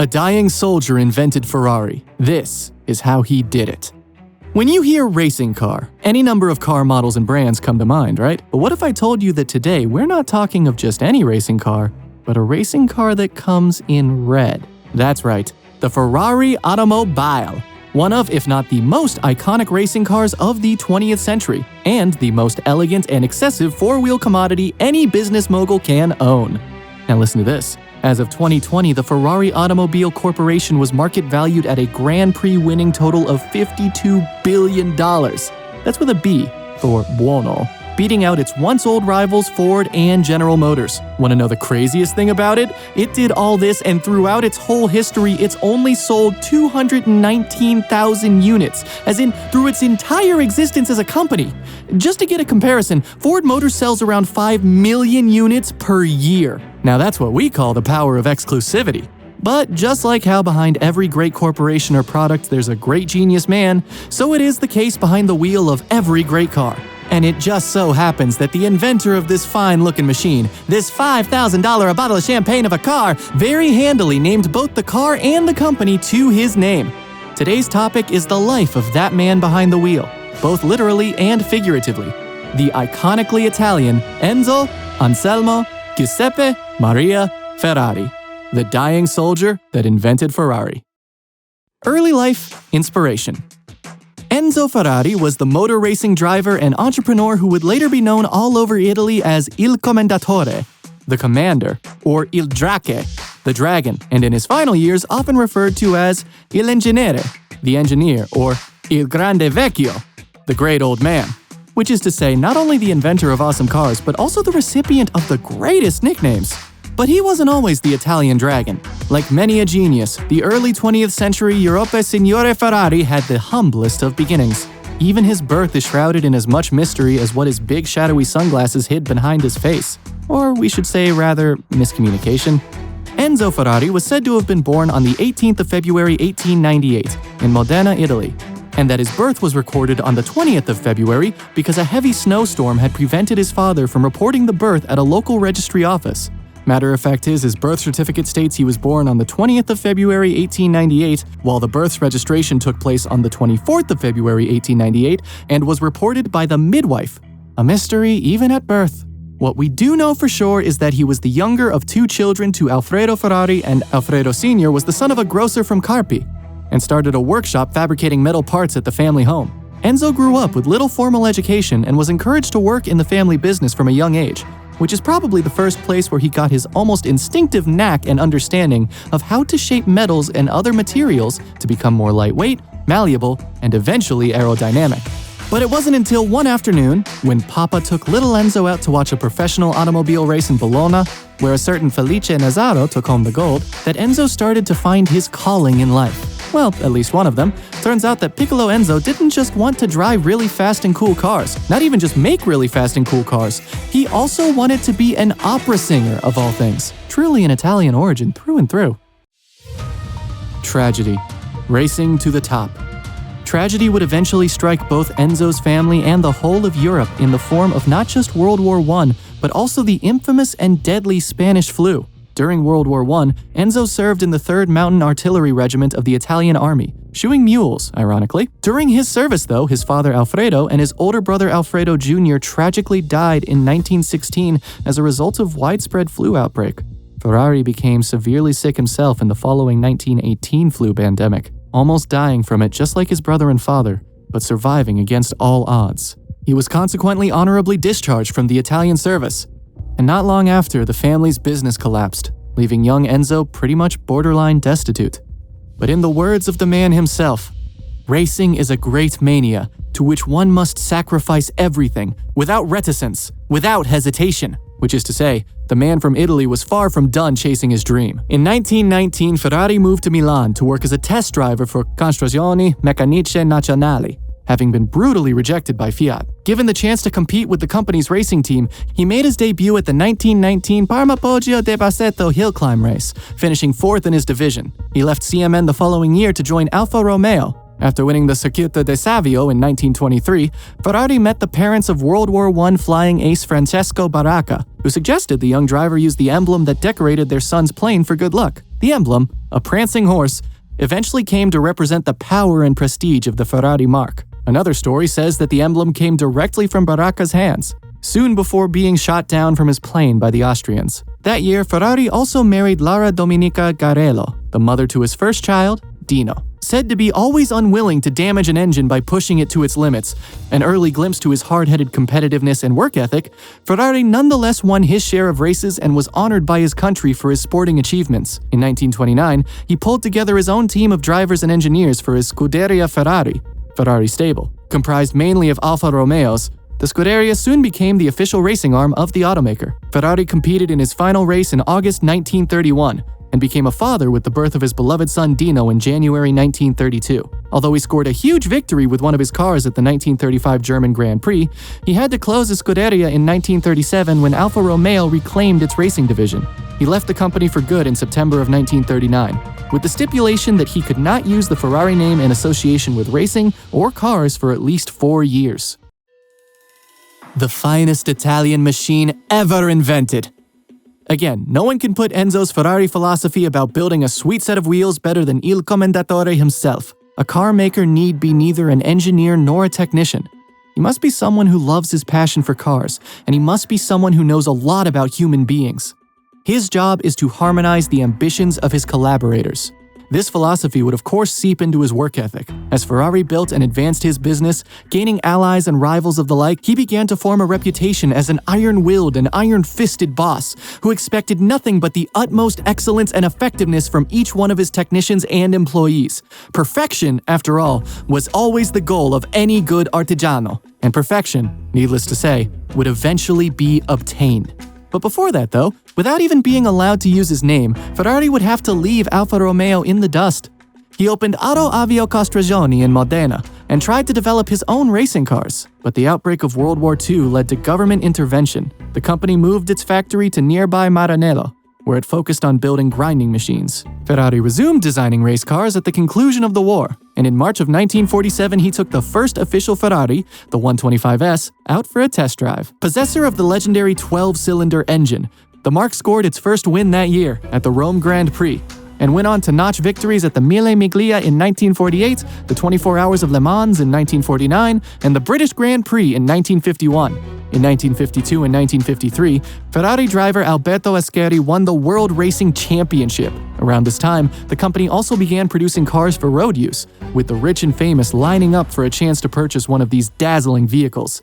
A dying soldier invented Ferrari. This is how he did it. When you hear racing car, any number of car models and brands come to mind, right? But what if I told you that today we're not talking of just any racing car, but a racing car that comes in red? That's right, the Ferrari Automobile. One of, if not the most iconic racing cars of the 20th century, and the most elegant and excessive four-wheel commodity any business mogul can own. Now listen to this. As of 2020, the Ferrari Automobile Corporation was market valued at a Grand Prix winning total of $52 billion. That's with a B for buono, beating out its once-old rivals Ford and General Motors. Want to know the craziest thing about it? It did all this, and throughout its whole history, it's only sold 219,000 units, as in through its entire existence as a company. Just to get a comparison, Ford Motors sells around 5 million units per year. Now that's what we call the power of exclusivity. But just like how behind every great corporation or product there's a great genius man, so it is the case behind the wheel of every great car. And it just so happens that the inventor of this fine-looking machine, this $5,000 a bottle of champagne of a car, very handily named both the car and the company to his name. Today's topic is the life of that man behind the wheel, both literally and figuratively. The iconically Italian Enzo Anselmo Giuseppe Maria Ferrari, the dying soldier that invented Ferrari. Early life inspiration. Enzo Ferrari was the motor racing driver and entrepreneur who would later be known all over Italy as Il Commendatore, the commander, or Il Drache, the dragon, and in his final years often referred to as Il Ingegnere, the engineer, or Il Grande Vecchio, the great old man, which is to say not only the inventor of awesome cars, but also the recipient of the greatest nicknames. But he wasn't always the Italian dragon. Like many a genius, the early 20th century Europe Signore Ferrari had the humblest of beginnings. Even his birth is shrouded in as much mystery as what his big shadowy sunglasses hid behind his face. Or we should say rather, miscommunication. Enzo Ferrari was said to have been born on the 18th of February 1898 in Modena, Italy, and that his birth was recorded on the 20th of February because a heavy snowstorm had prevented his father from reporting the birth at a local registry office. Matter of fact is, his birth certificate states he was born on the 20th of February 1898, while the birth registration took place on the 24th of February 1898 and was reported by the midwife. A mystery even at birth. What we do know for sure is that he was the younger of two children to Alfredo Ferrari, and Alfredo Sr. was the son of a grocer from Carpi, and started a workshop fabricating metal parts at the family home. Enzo grew up with little formal education and was encouraged to work in the family business from a young age, which is probably the first place where he got his almost instinctive knack and understanding of how to shape metals and other materials to become more lightweight, malleable, and eventually aerodynamic. But it wasn't until one afternoon, when Papa took little Enzo out to watch a professional automobile race in Bologna, where a certain Felice Nazzaro took home the gold, that Enzo started to find his calling in life. Well, at least one of them. Turns out that Piccolo Enzo didn't just want to drive really fast and cool cars, not even just make really fast and cool cars. He also wanted to be an opera singer, of all things. Truly an Italian origin through and through. Tragedy. Racing to the top. Tragedy would eventually strike both Enzo's family and the whole of Europe in the form of not just World War I, but also the infamous and deadly Spanish flu. During World War I, Enzo served in the 3rd Mountain Artillery Regiment of the Italian Army, shoeing mules, ironically. During his service, though, his father Alfredo and his older brother Alfredo Jr. tragically died in 1916 as a result of widespread flu outbreak. Ferrari became severely sick himself in the following 1918 flu pandemic, almost dying from it just like his brother and father, but surviving against all odds. He was consequently honorably discharged from the Italian service. And not long after, the family's business collapsed, leaving young Enzo pretty much borderline destitute. But in the words of the man himself, racing is a great mania to which one must sacrifice everything, without reticence, without hesitation. Which is to say, the man from Italy was far from done chasing his dream. In 1919, Ferrari moved to Milan to work as a test driver for Costruzioni Meccaniche Nazionali, having been brutally rejected by Fiat. Given the chance to compete with the company's racing team, he made his debut at the 1919 Parma Poggio de Bassetto hill climb race, finishing 4th in his division. He left CMN the following year to join Alfa Romeo. After winning the Circuito de Savio in 1923, Ferrari met the parents of World War I flying ace Francesco Baracca, who suggested the young driver use the emblem that decorated their son's plane for good luck. The emblem a prancing horse, eventually came to represent the power and prestige of the Ferrari marque. Another story says that the emblem came directly from Baracca's hands, soon before being shot down from his plane by the Austrians. That year, Ferrari also married Lara Dominica Garello, the mother to his first child, Dino. Said to be always unwilling to damage an engine by pushing it to its limits, an early glimpse to his hard-headed competitiveness and work ethic, Ferrari nonetheless won his share of races and was honored by his country for his sporting achievements. In 1929, he pulled together his own team of drivers and engineers for his Scuderia Ferrari stable. Comprised mainly of Alfa Romeos, the Scuderia soon became the official racing arm of the automaker. Ferrari competed in his final race in August 1931, and became a father with the birth of his beloved son Dino in January 1932. Although he scored a huge victory with one of his cars at the 1935 German Grand Prix, he had to close his Scuderia in 1937 when Alfa Romeo reclaimed its racing division. He left the company for good in September of 1939, with the stipulation that he could not use the Ferrari name in association with racing or cars for at least 4 years. The finest Italian machine ever invented. Again, no one can put Enzo's Ferrari philosophy about building a sweet set of wheels better than Il Commendatore himself. A car maker need be neither an engineer nor a technician. He must be someone who loves his passion for cars, and he must be someone who knows a lot about human beings. His job is to harmonize the ambitions of his collaborators. This philosophy would of course seep into his work ethic. As Ferrari built and advanced his business, gaining allies and rivals of the like, he began to form a reputation as an iron-willed and iron-fisted boss who expected nothing but the utmost excellence and effectiveness from each one of his technicians and employees. Perfection, after all, was always the goal of any good artigiano, and perfection, needless to say, would eventually be obtained. But before that, though, without even being allowed to use his name, Ferrari would have to leave Alfa Romeo in the dust. He opened Auto Avio Costruzioni in Modena and tried to develop his own racing cars. But the outbreak of World War II led to government intervention. The company moved its factory to nearby Maranello, where it focused on building grinding machines. Ferrari resumed designing race cars at the conclusion of the war, and in March of 1947 he took the first official Ferrari, the 125S, out for a test drive. Possessor of the legendary 12-cylinder engine, the marque scored its first win that year at the Rome Grand Prix, and went on to notch victories at the Mille Miglia in 1948, the 24 Hours of Le Mans in 1949, and the British Grand Prix in 1951. In 1952 and 1953, Ferrari driver Alberto Ascari won the World Racing Championship. Around this time, the company also began producing cars for road use, with the rich and famous lining up for a chance to purchase one of these dazzling vehicles.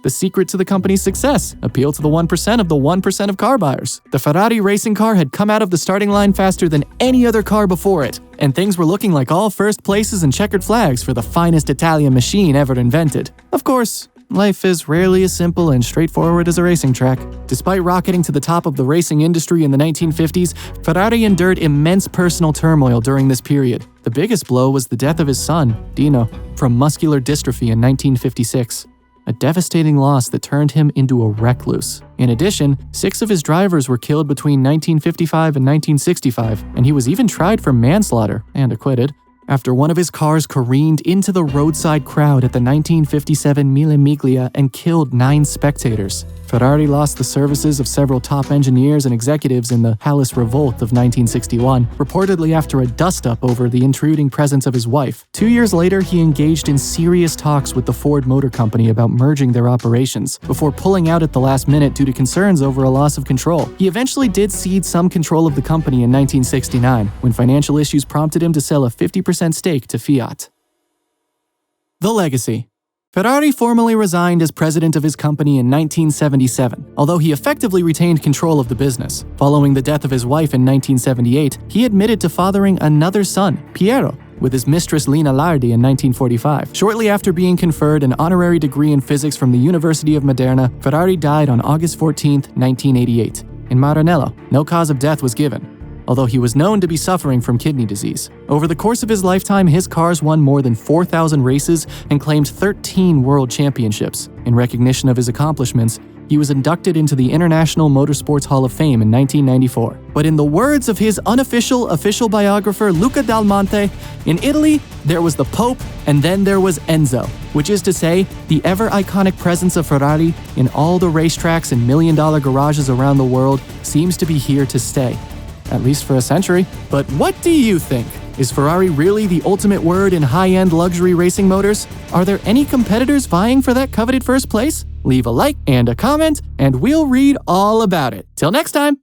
The secret to the company's success: appeal to the 1% of the 1% of car buyers. The Ferrari racing car had come out of the starting line faster than any other car before it, and things were looking like all first places and checkered flags for the finest Italian machine ever invented. Of course, life is rarely as simple and straightforward as a racing track. Despite rocketing to the top of the racing industry in the 1950s, Ferrari endured immense personal turmoil during this period. The biggest blow was the death of his son, Dino, from muscular dystrophy in 1956. A devastating loss that turned him into a recluse. In addition, 6 of his drivers were killed between 1955 and 1965, and he was even tried for manslaughter and acquitted after one of his cars careened into the roadside crowd at the 1957 Mille Miglia and killed 9 spectators. Ferrari lost the services of several top engineers and executives in the Hallis Revolt of 1961, reportedly after a dust-up over the intruding presence of his wife. 2 years later, he engaged in serious talks with the Ford Motor Company about merging their operations, before pulling out at the last minute due to concerns over a loss of control. He eventually did cede some control of the company in 1969, when financial issues prompted him to sell a 50% stake to Fiat. The legacy. Ferrari formally resigned as president of his company in 1977, although he effectively retained control of the business. Following the death of his wife in 1978, he admitted to fathering another son, Piero, with his mistress Lina Lardi in 1945. Shortly after being conferred an honorary degree in physics from the University of Modena, Ferrari died on August 14, 1988. In Maranello, no cause of death was given, although he was known to be suffering from kidney disease. Over the course of his lifetime, his cars won more than 4,000 races and claimed 13 world championships. In recognition of his accomplishments, he was inducted into the International Motorsports Hall of Fame in 1994. But in the words of his unofficial official biographer Luca Dal Monte, in Italy, there was the Pope and then there was Enzo, which is to say, the ever-iconic presence of Ferrari in all the racetracks and million-dollar garages around the world seems to be here to stay. at least for a century. But what do you think? Is Ferrari really the ultimate word in high-end luxury racing motors? Are there any competitors vying for that coveted first place? Leave a like and a comment, and we'll read all about it. Till next time!